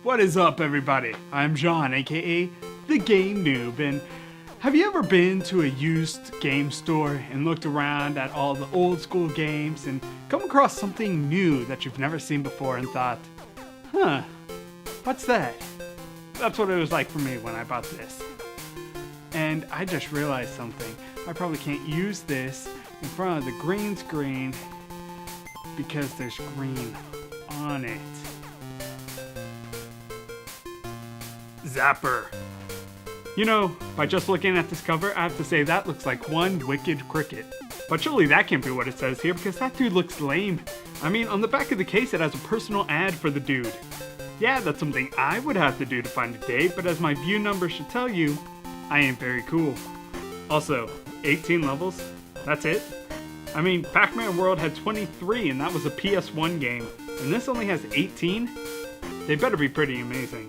What is up, everybody? I'm John, aka the Game Noob, and have you ever been to a used game store and looked around at all the old school games and come across something new that you've never seen before and thought, huh, what's that? That's what it was like for me when I bought this. And I just realized something. I probably can't use this in front of the green screen because there's green on it. Zapper. You know, by just looking at this cover, I have to say that looks like one wicked cricket. But surely that can't be what it says here because that dude looks lame. I mean, on the back of the case it has a personal ad for the dude. Yeah, that's something I would have to do to find a date, but as my view number should tell you, I ain't very cool. Also, 18 levels? That's it? I mean, Pac-Man World had 23 and that was a PS1 game, and this only has 18? They better be pretty amazing.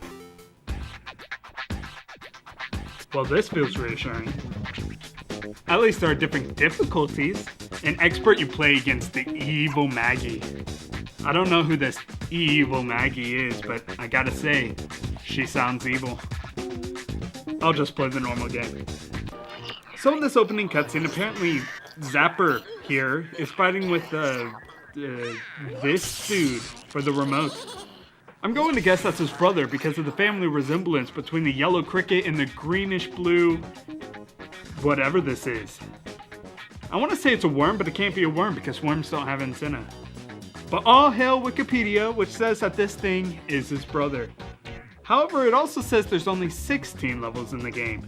Well, this feels reassuring. At least there are different difficulties. In Expert, you play against the evil Maggie. I don't know who this evil Maggie is, but I gotta say, she sounds evil. I'll just play the normal game. So in this opening cutscene, apparently Zapper here is fighting with this dude for the remote. I'm going to guess that's his brother because of the family resemblance between the yellow cricket and the greenish blue whatever this is. I want to say it's a worm, but it can't be a worm because worms don't have antennae. But all hail Wikipedia, which says that this thing is his brother. However, it also says there's only 16 levels in the game.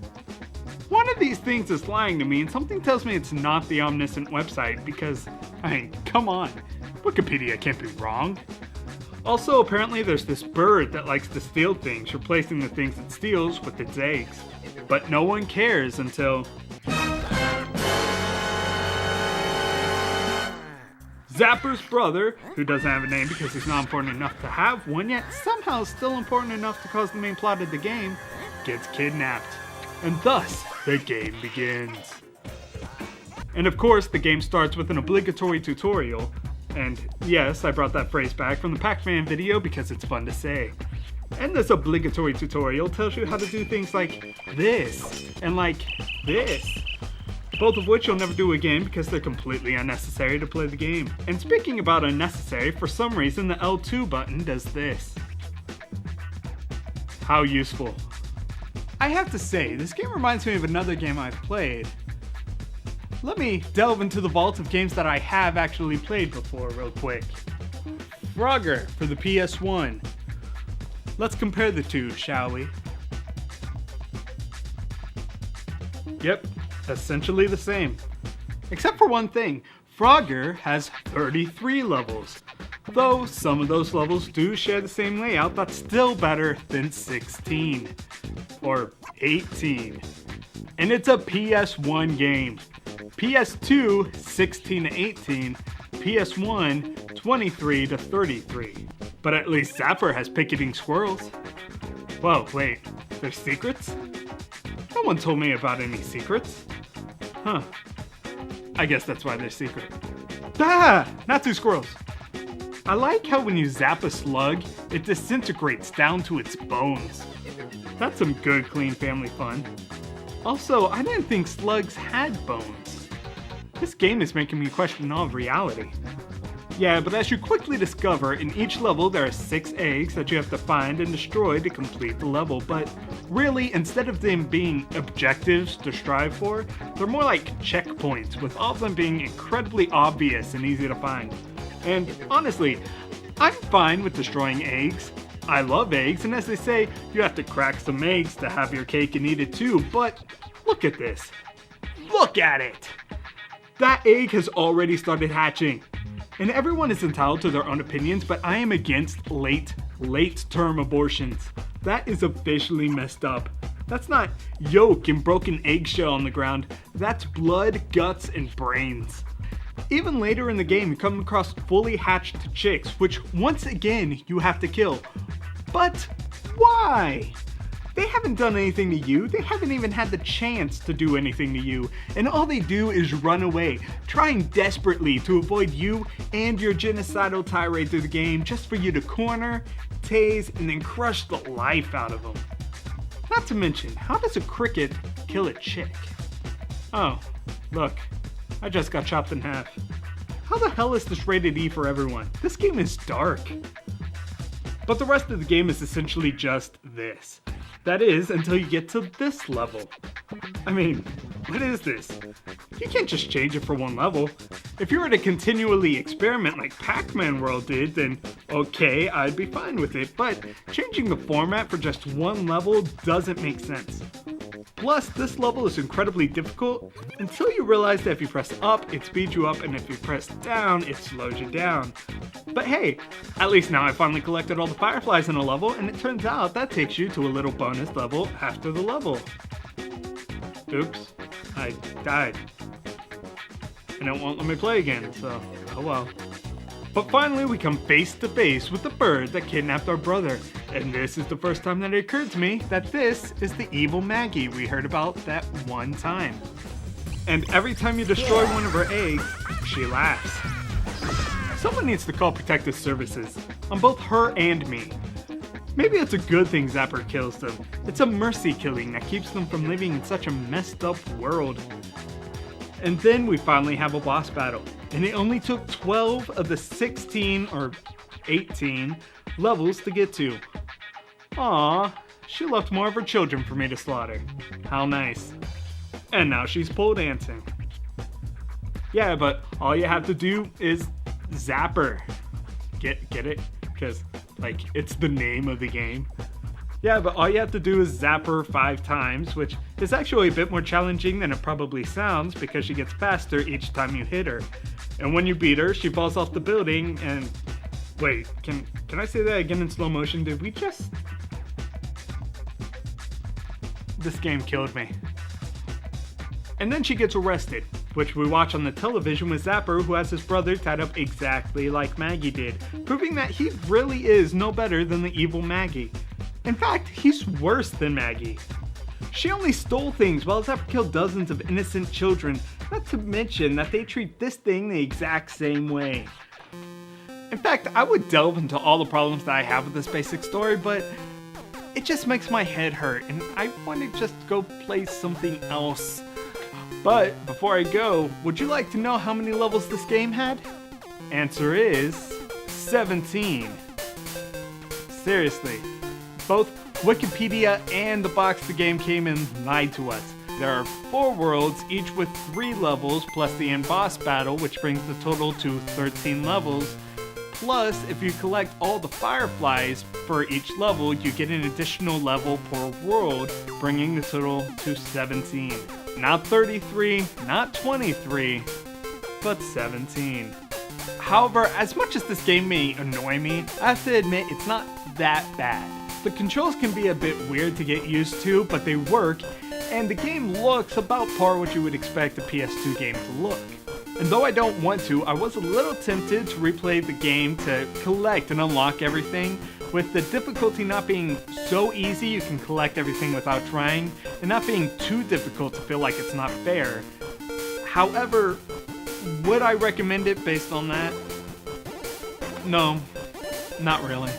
One of these things is lying to me, and something tells me it's not the omniscient website because, I mean, come on, Wikipedia can't be wrong. Also, apparently there's this bird that likes to steal things, replacing the things it steals with its eggs. But no one cares until Zapper's brother, who doesn't have a name because he's not important enough to have one, yet somehow still important enough to cause the main plot of the game, gets kidnapped. And thus, the game begins. And of course, the game starts with an obligatory tutorial. And yes, I brought that phrase back from the Pac-Man video because it's fun to say. And this obligatory tutorial tells you how to do things like this, and like this. Both of which you'll never do again because they're completely unnecessary to play the game. And speaking about unnecessary, for some reason the L2 button does this. How useful. I have to say, this game reminds me of another game I've played. Let me delve into the vault of games that I have actually played before real quick. Frogger for the PS1. Let's compare the two, shall we? Yep, essentially the same. Except for one thing, Frogger has 33 levels. Though some of those levels do share the same layout, that's still better than 16. Or 18. And it's a PS1 game. PS2, 16 to 18, PS1, 23 to 33. But at least Zapper has picketing squirrels. Whoa, wait, there's secrets? No one told me about any secrets. Huh. I guess that's why they're secret. Ah, not two squirrels. I like how when you zap a slug, it disintegrates down to its bones. That's some good, clean family fun. Also, I didn't think slugs had bones. This game is making me question all of reality. Yeah, but as you quickly discover, in each level there are 6 eggs that you have to find and destroy to complete the level, but really, instead of them being objectives to strive for, they're more like checkpoints, with all of them being incredibly obvious and easy to find. And honestly, I'm fine with destroying eggs. I love eggs, and as they say, you have to crack some eggs to have your cake and eat it too, but look at this. Look at it! That egg has already started hatching. And everyone is entitled to their own opinions, but I am against late-term abortions. That is officially messed up. That's not yolk and broken eggshell on the ground. That's blood, guts, and brains. Even later in the game, you come across fully hatched chicks, which once again, you have to kill. But why? They haven't done anything to you, they haven't even had the chance to do anything to you, and all they do is run away, trying desperately to avoid you and your genocidal tirade through the game just for you to corner, tase, and then crush the life out of them. Not to mention, how does a cricket kill a chick? Oh, look, I just got chopped in half. How the hell is this rated E for everyone? This game is dark. But the rest of the game is essentially just this. That is, until you get to this level. I mean, what is this? You can't just change it for one level. If you were to continually experiment like Pac-Man World did, then okay, I'd be fine with it, but changing the format for just one level doesn't make sense. Plus, this level is incredibly difficult until you realize that if you press up, it speeds you up, and if you press down, it slows you down. But hey, at least now I finally collected all the fireflies in a level, and it turns out that takes you to a little bonus level after the level. Oops, I died. And it won't let me play again, so oh well. But finally we come face to face with the bird that kidnapped our brother. And this is the first time that it occurred to me that this is the evil Maggie we heard about that one time. And every time you destroy one of her eggs, she laughs. Someone needs to call protective services on both her and me. Maybe it's a good thing Zapper kills them. It's a mercy killing that keeps them from living in such a messed up world. And then we finally have a boss battle, and it only took 12 of the 16 or 18 levels to get to. Aww, she left more of her children for me to slaughter. How nice. And now she's pole dancing. Yeah, but all you have to do is Zapper. Get it? Because, like, it's the name of the game. Yeah, but all you have to do is zap her 5 times, which is actually a bit more challenging than it probably sounds because she gets faster each time you hit her. And when you beat her, she falls off the building and... Wait, can I say that again in slow motion? Did we just... This game killed me. And then she gets arrested, which we watch on the television with Zapper, who has his brother tied up exactly like Maggie did, proving that he really is no better than the evil Maggie. In fact, he's worse than Maggie. She only stole things while Zapper killed dozens of innocent children, not to mention that they treat this thing the exact same way. In fact, I would delve into all the problems that I have with this basic story, but it just makes my head hurt and I want to just go play something else. But before I go, would you like to know how many levels this game had? Answer is 17. Seriously. Both Wikipedia and the box the game came in lied to us. There are 4 worlds, each with 3 levels, plus the end boss battle, which brings the total to 13 levels. Plus, if you collect all the fireflies for each level, you get an additional level per world, bringing the total to 17. Not 33, not 23, but 17. However, as much as this game may annoy me, I have to admit it's not that bad. The controls can be a bit weird to get used to, but they work, and the game looks about par what you would expect a PS2 game to look. And though I don't want to, I was a little tempted to replay the game to collect and unlock everything, with the difficulty not being so easy you can collect everything without trying, and not being too difficult to feel like it's not fair. However, would I recommend it based on that? No, not really.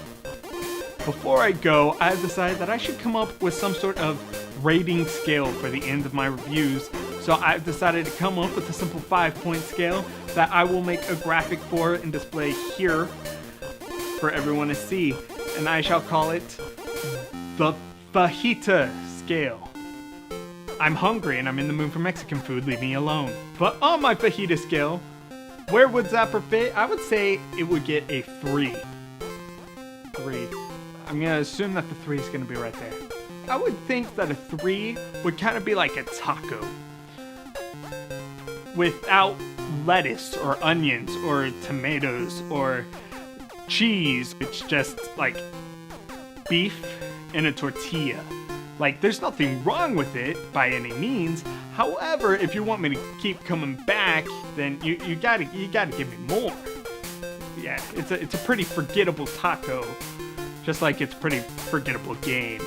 Before I go, I have decided that I should come up with some sort of rating scale for the end of my reviews, so I've decided to come up with a simple 5-point scale that I will make a graphic for and display here for everyone to see, and I shall call it the fajita scale. I'm hungry and I'm in the mood for Mexican food, leave me alone. But on my fajita scale, where would Zapper fit? I would say it would get a 3. 3. I'm gonna assume that the 3 is gonna be right there. I would think that a 3 would kind of be like a taco. Without lettuce or onions or tomatoes or cheese. It's just like beef and a tortilla. Like, there's nothing wrong with it by any means. However, if you want me to keep coming back, then you gotta give me more. Yeah, it's a pretty forgettable taco. Just like it's a pretty forgettable game.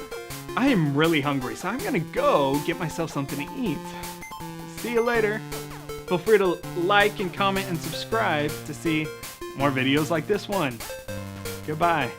I am really hungry, so I'm gonna go get myself something to eat. See you later. Feel free to like and comment and subscribe to see more videos like this one. Goodbye.